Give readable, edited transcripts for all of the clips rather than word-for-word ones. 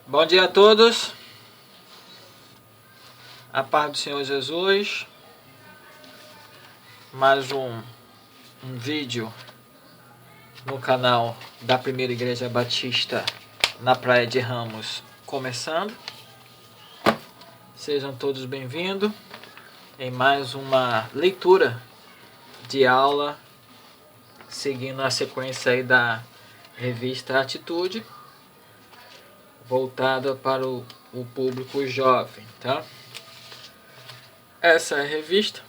Bom dia a todos, a paz do Senhor Jesus. Mais um vídeo no canal da Primeira Igreja Batista na Praia de Ramos começando. Sejam todos bem-vindos em mais uma leitura de aula, seguindo a sequência aí da revista Atitude, voltada para o público jovem, tá? Essa é a revista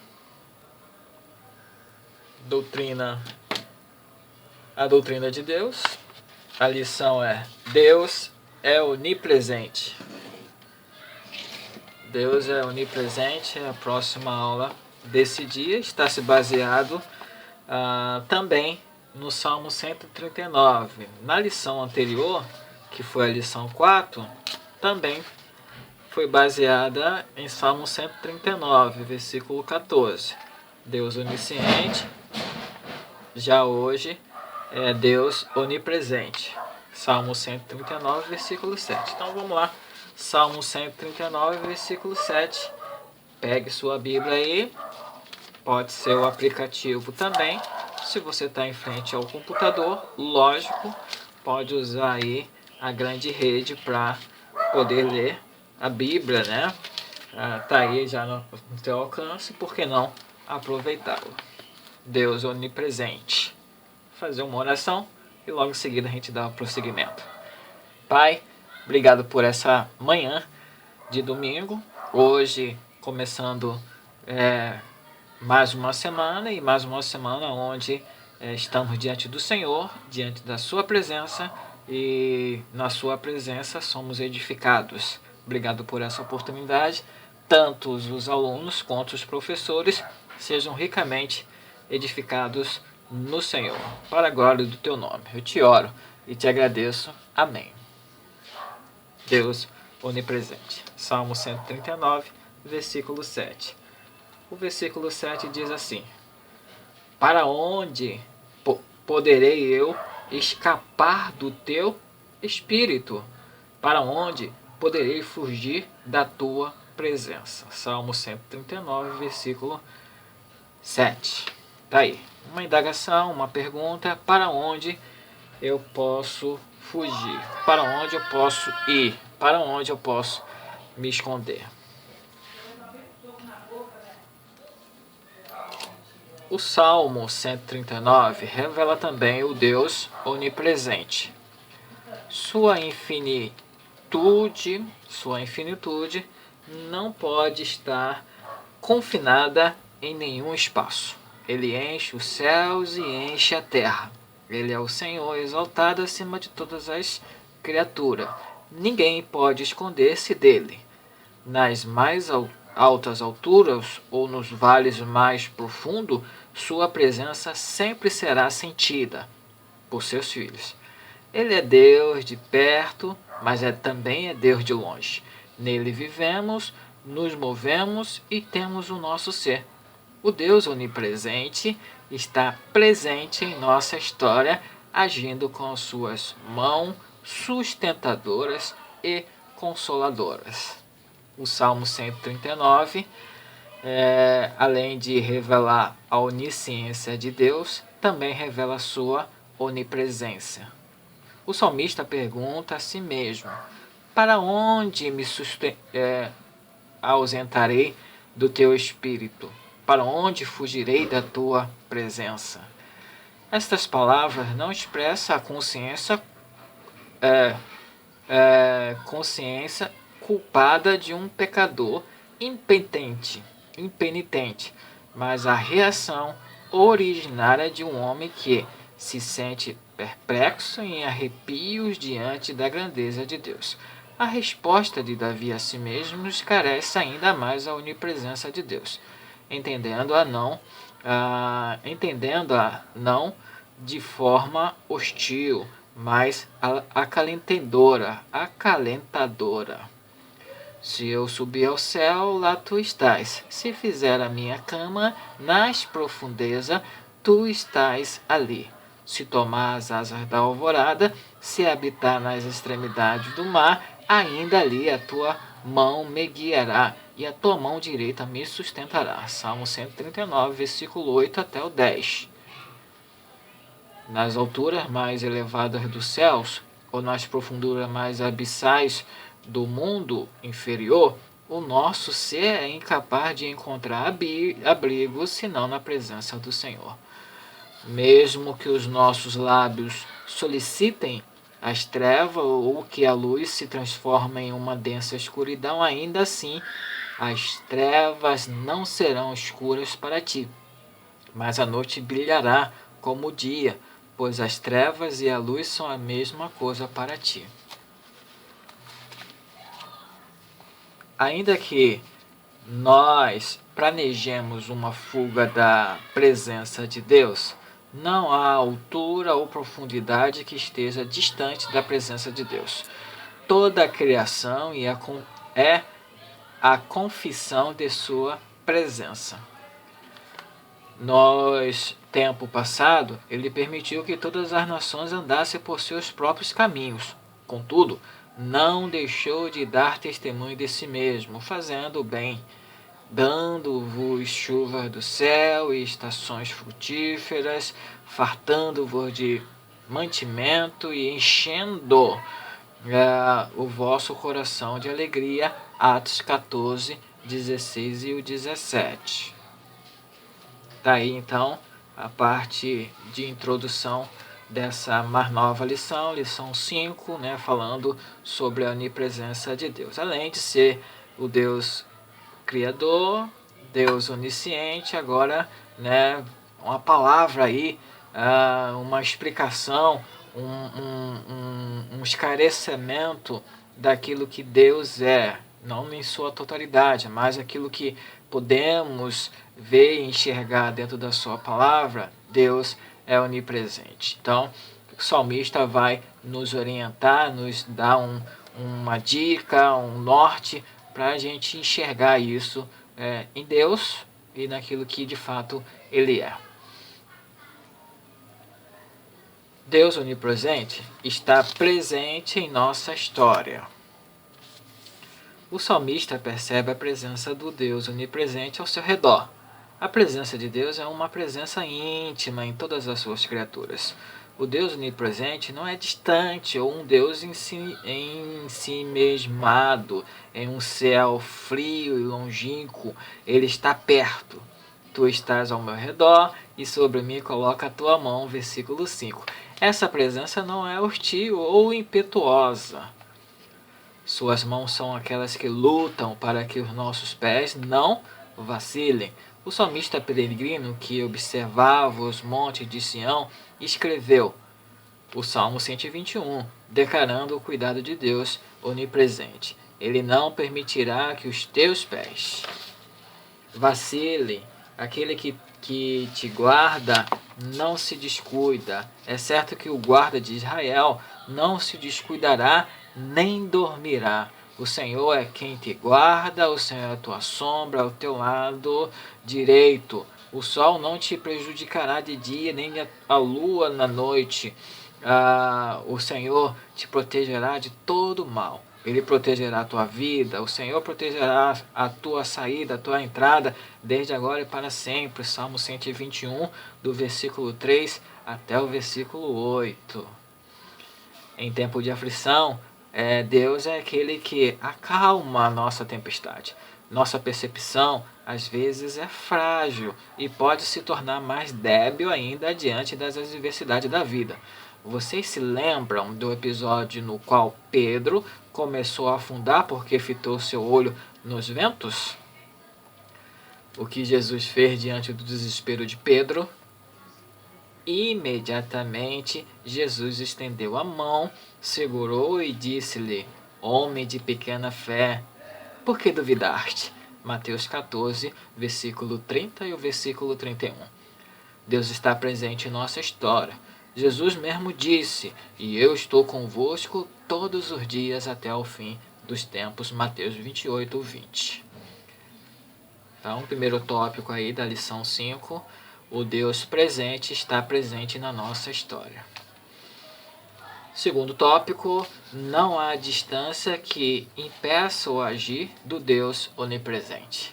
A Doutrina de Deus. A lição é: Deus é onipresente. Deus é onipresente. A próxima aula desse dia está se baseado também no Salmo 139. Na lição anterior, que foi a lição 4, também foi baseada em Salmo 139, versículo 14. Deus onisciente. Já hoje é Deus onipresente. Salmo 139, versículo 7. Então vamos lá. Salmo 139, versículo 7. Pegue sua Bíblia aí. Pode ser o aplicativo também. Se você está em frente ao computador, lógico, pode usar aí a grande rede para poder ler a Bíblia, né? Tá aí já no teu alcance, por que não aproveitá-lo? Deus onipresente. Fazer uma oração e logo em seguida a gente dá o prosseguimento. Pai, obrigado por essa manhã de domingo. Hoje começando mais uma semana onde estamos diante do Senhor, diante da sua presença, e na sua presença somos edificados. Obrigado por essa oportunidade. Tanto os alunos quanto os professores sejam ricamente edificados no Senhor, para a glória do teu nome. Eu te oro e te agradeço. Amém. Deus onipresente. Salmo 139, versículo 7. O versículo 7 diz assim: para onde poderei eu escapar do teu espírito? Para onde poderei fugir da tua presença? Salmo 139, versículo 7. Tá aí. Uma indagação, uma pergunta: para onde eu posso fugir? Para onde eu posso ir? Para onde eu posso me esconder? O Salmo 139 revela também o Deus onipresente. Sua infinitude não pode estar confinada em nenhum espaço. Ele enche os céus e enche a terra. Ele é o Senhor exaltado acima de todas as criaturas. Ninguém pode esconder-se dele. Nas mais altas alturas ou nos vales mais profundos, sua presença sempre será sentida por seus filhos. Ele é Deus de perto, mas também é Deus de longe. Nele vivemos, nos movemos e temos o nosso ser. O Deus onipresente está presente em nossa história, agindo com suas mãos sustentadoras e consoladoras. O Salmo 139, além de revelar a onisciência de Deus, também revela a sua onipresença. O salmista pergunta a si mesmo: para onde me ausentarei do teu espírito? Para onde fugirei da tua presença? Estas palavras não expressam a consciência culpada de um pecador impenitente, mas a reação originária de um homem que se sente perplexo e em arrepios diante da grandeza de Deus. A resposta de Davi a si mesmo esclarece ainda mais a onipresença de Deus, entendendo-a não de forma hostil, mas acalentadora. Se eu subir ao céu, lá tu estás. Se fizer a minha cama nas profundezas, tu estás ali. Se tomar as asas da alvorada, Se habitar nas extremidades do mar, ainda ali a tua mão me guiará, e a tua mão direita me sustentará. Salmo 139, versículo 8 até o 10. Nas alturas mais elevadas dos céus, ou nas profunduras mais abissais do mundo inferior, o nosso ser é incapaz de encontrar abrigo senão na presença do Senhor. Mesmo que os nossos lábios solicitem as trevas ou que a luz se transforme em uma densa escuridão, ainda assim as trevas não serão escuras para ti, mas a noite brilhará como o dia, pois as trevas e a luz são a mesma coisa para ti. Ainda que nós planejemos uma fuga da presença de Deus, não há altura ou profundidade que esteja distante da presença de Deus. Toda a criação é a confissão de sua presença. Tempo passado, ele permitiu que todas as nações andassem por seus próprios caminhos. Contudo, não deixou de dar testemunho de si mesmo, fazendo o bem, dando-vos chuvas do céu e estações frutíferas, fartando-vos de mantimento e enchendo o vosso coração de alegria. Atos 14, 16 e o 17. Está aí então a parte de introdução dessa mais nova lição, lição 5, né, falando sobre a onipresença de Deus. Além de ser o Deus Criador, Deus onisciente, agora, né, uma palavra aí, uma explicação, um esclarecimento daquilo que Deus é, não em sua totalidade, mas aquilo que podemos ver e enxergar dentro da sua palavra. Deus é onipresente. Então, o salmista vai nos orientar, nos dar uma dica, um norte, para a gente enxergar isso em Deus e naquilo que de fato Ele é. Deus onipresente está presente em nossa história. O salmista percebe a presença do Deus onipresente ao seu redor. A presença de Deus é uma presença íntima em todas as suas criaturas. O Deus onipresente não é distante ou um Deus em si mesmado, em um céu frio e longínquo. Ele está perto. Tu estás ao meu redor e sobre mim coloca a tua mão. Versículo 5. Essa presença não é hostil ou impetuosa. Suas mãos são aquelas que lutam para que os nossos pés não vacilem. O salmista peregrino que observava os montes de Sião escreveu o Salmo 121, declarando o cuidado de Deus onipresente. Ele não permitirá que os teus pés vacilem. Aquele que te guarda não se descuida. É certo que o guarda de Israel não se descuidará nem dormirá. O Senhor é quem te guarda, o Senhor é a tua sombra ao teu lado direito. O sol não te prejudicará de dia, nem a lua na noite. O Senhor te protegerá de todo mal. Ele protegerá a tua vida, o Senhor protegerá a tua saída, a tua entrada, desde agora e para sempre. Salmo 121, do versículo 3 até o versículo 8. Em tempo de aflição, Deus é aquele que acalma a nossa tempestade. Nossa percepção, às vezes, é frágil e pode se tornar mais débil ainda diante das adversidades da vida. Vocês se lembram do episódio no qual Pedro começou a afundar porque fitou seu olho nos ventos? O que Jesus fez diante do desespero de Pedro? Imediatamente, Jesus estendeu a mão, segurou e disse-lhe: Homem de pequena fé, por que duvidaste? Mateus 14, versículo 30 e o versículo 31. Deus está presente em nossa história. Jesus mesmo disse: E eu estou convosco todos os dias até o fim dos tempos. Mateus 28, 20. Então, o primeiro tópico aí da lição 5, o Deus presente está presente na nossa história. Segundo tópico, não há distância que impeça o agir do Deus onipresente.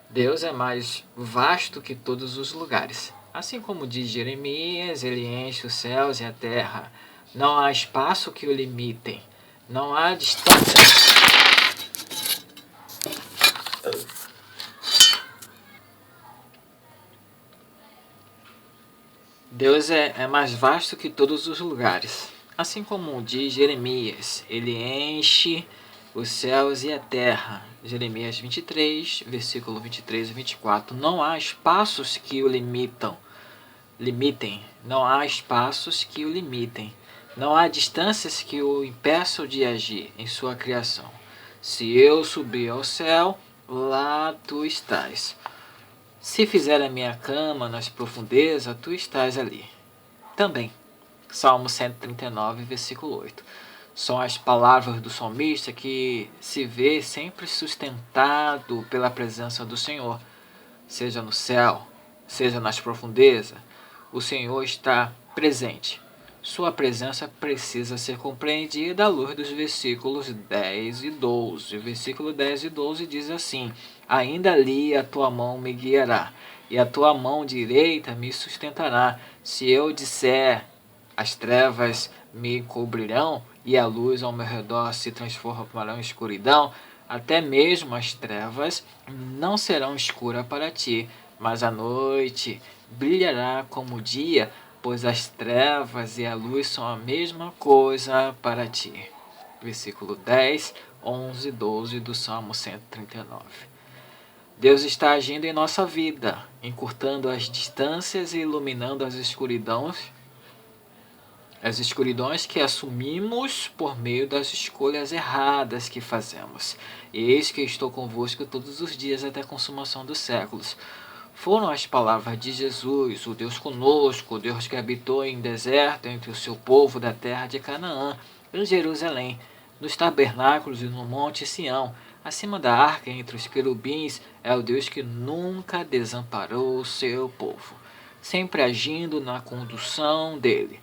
Deus é mais vasto que todos os lugares. Assim como diz Jeremias, ele enche os céus e a terra. Não há espaço que o limitem. Não há distância. Deus é mais vasto que todos os lugares. Assim como diz Jeremias, ele enche os céus e a terra. Jeremias 23, versículo 23 e 24. Não há espaços que o limitem. Não há espaços que o limitem. Não há distâncias que o impeçam de agir em sua criação. Se eu subir ao céu, lá tu estás. Se fizer a minha cama nas profundezas, tu estás ali. Também. Salmo 139, versículo 8. São as palavras do salmista que se vê sempre sustentado pela presença do Senhor. Seja no céu, seja nas profundezas, o Senhor está presente. Sua presença precisa ser compreendida à luz dos versículos 10 e 12. O versículo 10 e 12 diz assim: ainda ali a tua mão me guiará, e a tua mão direita me sustentará. Se eu disser, as trevas me cobrirão, e a luz ao meu redor se transformará em escuridão, até mesmo as trevas não serão escuras para ti, mas a noite brilhará como o dia, pois as trevas e a luz são a mesma coisa para ti. Versículo 10, 11, 12 do Salmo 139. Deus está agindo em nossa vida, encurtando as distâncias e iluminando as escuridões que assumimos por meio das escolhas erradas que fazemos. Eis que estou convosco todos os dias até a consumação dos séculos. Foram as palavras de Jesus, o Deus conosco, o Deus que habitou em deserto entre o seu povo da terra de Canaã, em Jerusalém, nos tabernáculos e no monte Sião, acima da arca entre os querubins, é o Deus que nunca desamparou o seu povo, sempre agindo na condução dele.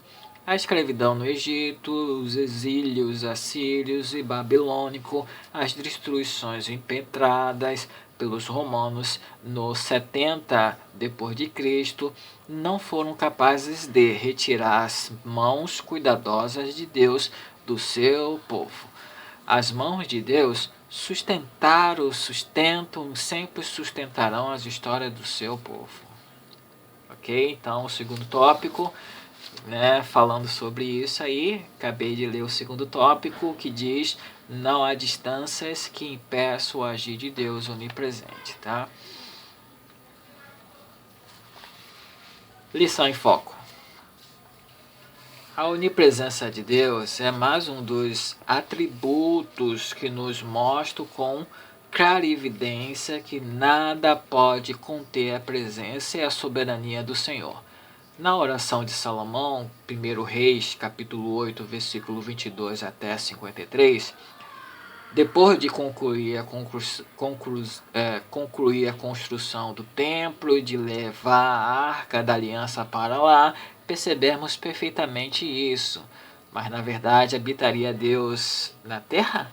A escravidão no Egito, os exílios assírios e babilônico, as destruições impetradas pelos romanos no 70 depois de Cristo, não foram capazes de retirar as mãos cuidadosas de Deus do seu povo. As mãos de Deus sustentam, sempre sustentarão as histórias do seu povo. Ok? Então, o segundo tópico, falando sobre isso aí, acabei de ler o segundo tópico que diz: não há distâncias que impeçam o agir de Deus onipresente, tá? Lição em foco. A onipresença de Deus é mais um dos atributos que nos mostram com clarividência que nada pode conter a presença e a soberania do Senhor. Na oração de Salomão, 1 Reis, capítulo 8, versículo 22 até 53, depois de concluir a construção do templo e de levar a arca da aliança para lá, percebemos perfeitamente isso. Mas na verdade habitaria Deus na terra?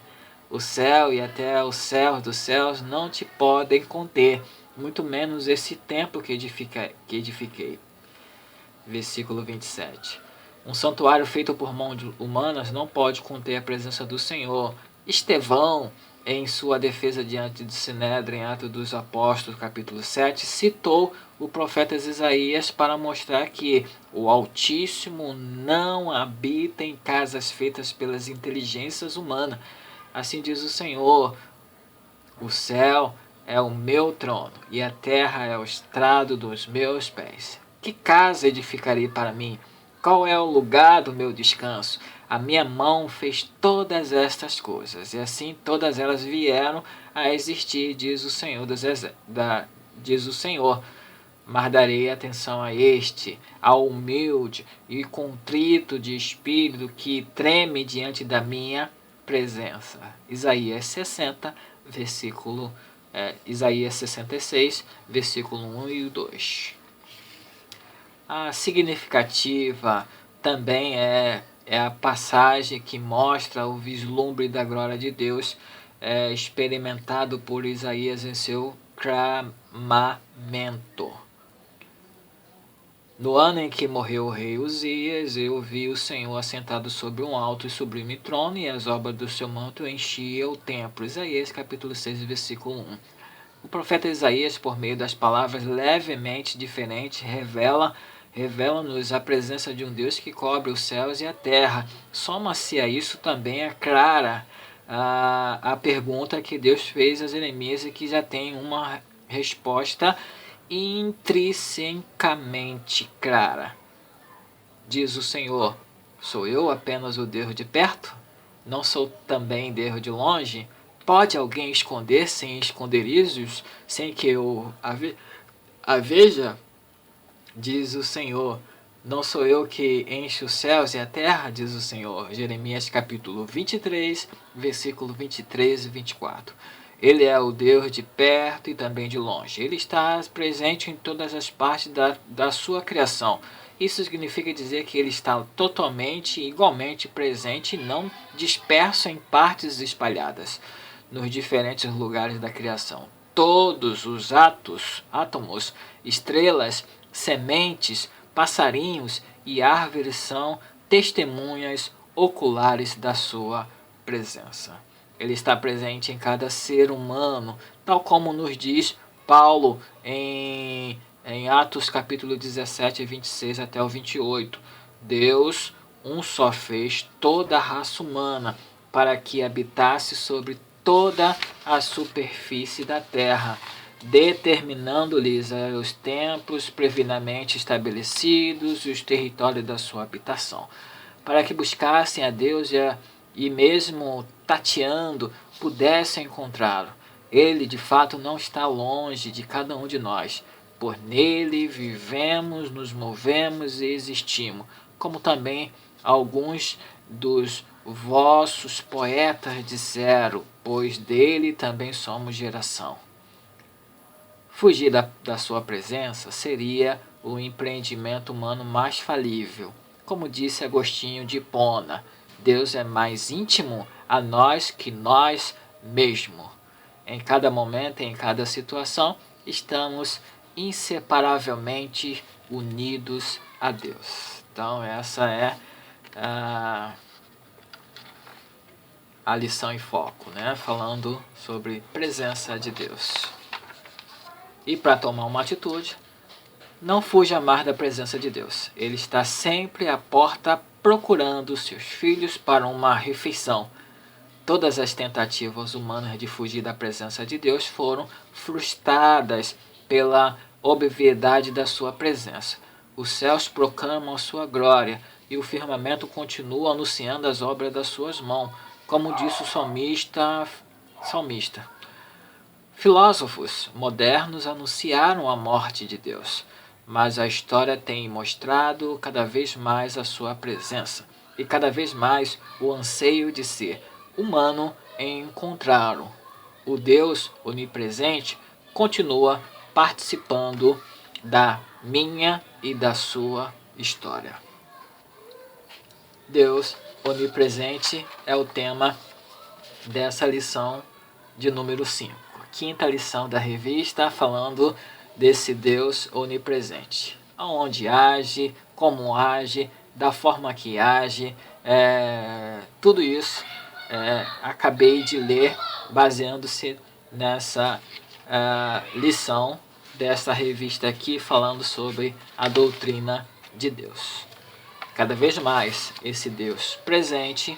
O céu e até os céus dos céus não te podem conter, muito menos esse templo que edifiquei. Versículo 27. Um santuário feito por mãos humanas não pode conter a presença do Senhor. Estevão, em sua defesa diante do Sinédrio, em Atos dos Apóstolos, capítulo 7, citou o profeta Isaías para mostrar que o Altíssimo não habita em casas feitas pelas inteligências humanas. Assim diz o Senhor: o céu é o meu trono e a terra é o estrado dos meus pés. Que casa edificarei para mim? Qual é o lugar do meu descanso? A minha mão fez todas estas coisas, e assim todas elas vieram a existir, diz o Senhor diz o Senhor. Mas darei atenção a este, ao humilde e contrito de espírito que treme diante da minha presença. Isaías 60, Isaías 66, versículo 1 e 2. A significativa também é é a passagem que mostra o vislumbre da glória de Deus experimentado por Isaías em seu clamamento. No ano em que morreu o rei Uzias, eu vi o Senhor assentado sobre um alto e sublime trono, e as obras do seu manto enchiam o templo. Isaías capítulo 6, versículo 1. O profeta Isaías, por meio das palavras levemente diferentes, revela-nos a presença de um Deus que cobre os céus e a terra. Soma-se a isso também a clara a pergunta que Deus fez a Jeremias e que já tem uma resposta intrinsecamente clara. Diz o Senhor: sou eu apenas o Deus de perto? Não sou também Deus de longe? Pode alguém esconder-se em esconderijos sem que eu a veja? Diz o Senhor: não sou eu que encho os céus e a terra? Diz o Senhor. Jeremias capítulo 23, versículo 23 e 24. Ele é o Deus de perto e também de longe. Ele está presente em todas as partes da sua criação. Isso significa dizer que ele está totalmente e igualmente presente e não disperso em partes espalhadas nos diferentes lugares da criação. Todos os átomos, estrelas, sementes, passarinhos e árvores são testemunhas oculares da sua presença. Ele está presente em cada ser humano, tal como nos diz Paulo em Atos capítulo 17, 26 até o 28. Deus, um só, fez toda a raça humana para que habitasse sobre toda a superfície da terra, determinando-lhes os tempos previamente estabelecidos e os territórios da sua habitação, para que buscassem a Deus e mesmo tateando, pudessem encontrá-lo. Ele, de fato, não está longe de cada um de nós. Por nele vivemos, nos movemos e existimos, como também alguns dos vossos poetas disseram, pois dele também somos geração. Fugir da sua presença seria o empreendimento humano mais falível. Como disse Agostinho de Hipona, Deus é mais íntimo a nós que nós mesmos. Em cada momento, em cada situação, estamos inseparavelmente unidos a Deus. Então essa é a lição em foco, né? Falando sobre presença de Deus. E para tomar uma atitude, não fuja mais da presença de Deus. Ele está sempre à porta procurando seus filhos para uma refeição. Todas as tentativas humanas de fugir da presença de Deus foram frustradas pela obviedade da sua presença. Os céus proclamam a sua glória e o firmamento continua anunciando as obras das suas mãos, como disse o salmista. Filósofos modernos anunciaram a morte de Deus, mas a história tem mostrado cada vez mais a sua presença e cada vez mais o anseio de ser humano em encontrá-lo. O Deus onipresente continua participando da minha e da sua história. Deus onipresente é o tema dessa lição de número 5. Quinta lição da revista, falando desse Deus onipresente. Aonde age, como age, da forma que age, tudo isso acabei de ler baseando-se nessa lição dessa revista aqui, falando sobre a doutrina de Deus. Cada vez mais esse Deus presente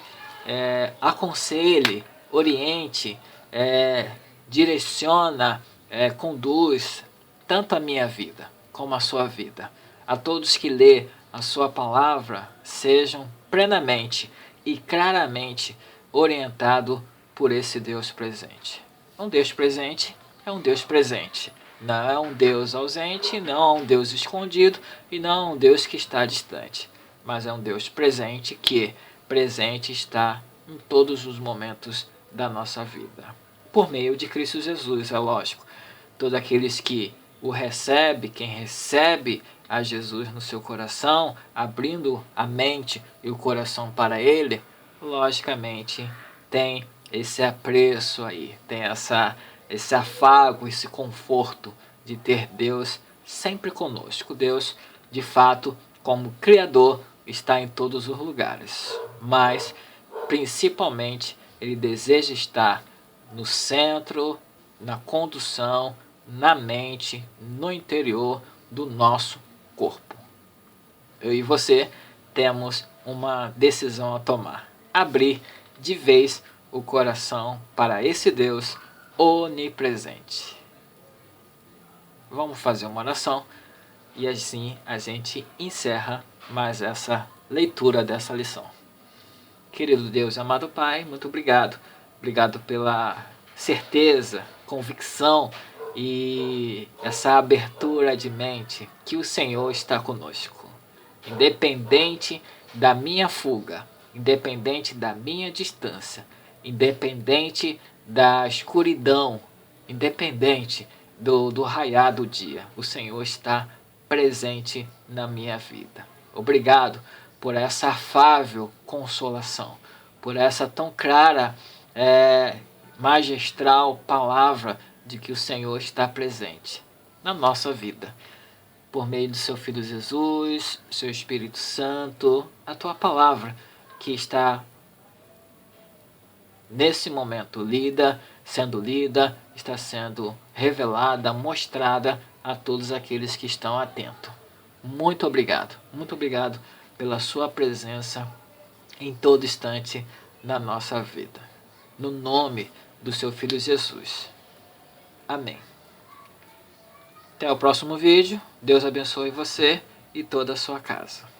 aconselhe, oriente, direciona, conduz tanto a minha vida como a sua vida. A todos que lê a sua palavra sejam plenamente e claramente orientados por esse Deus presente. Um Deus presente é um Deus presente. Não é um Deus ausente, não é um Deus escondido e não é um Deus que está distante. Mas é um Deus presente que presente está em todos os momentos da nossa vida. Por meio de Cristo Jesus, é lógico. Todos aqueles que o recebem, quem recebe a Jesus no seu coração, abrindo a mente e o coração para Ele, logicamente tem esse apreço aí, tem esse afago, esse conforto de ter Deus sempre conosco. Deus, de fato, como Criador, está em todos os lugares, mas principalmente Ele deseja estar no centro, na condução, na mente, no interior do nosso corpo. Eu e você temos uma decisão a tomar: abrir de vez o coração para esse Deus onipresente. Vamos fazer uma oração e assim a gente encerra mais essa leitura dessa lição. Querido Deus e amado Pai, muito obrigado. Obrigado pela certeza, convicção e essa abertura de mente que o Senhor está conosco. Independente da minha fuga, independente da minha distância, independente da escuridão, independente do raiar do dia, o Senhor está presente na minha vida. Obrigado por essa afável consolação, por essa tão clara, magistral palavra de que o Senhor está presente na nossa vida. Por meio do seu Filho Jesus, seu Espírito Santo, a tua palavra que está nesse momento sendo lida, está sendo revelada, mostrada a todos aqueles que estão atentos. Muito obrigado pela sua presença em todo instante na nossa vida. No nome do seu Filho Jesus. Amém. Até o próximo vídeo. Deus abençoe você e toda a sua casa.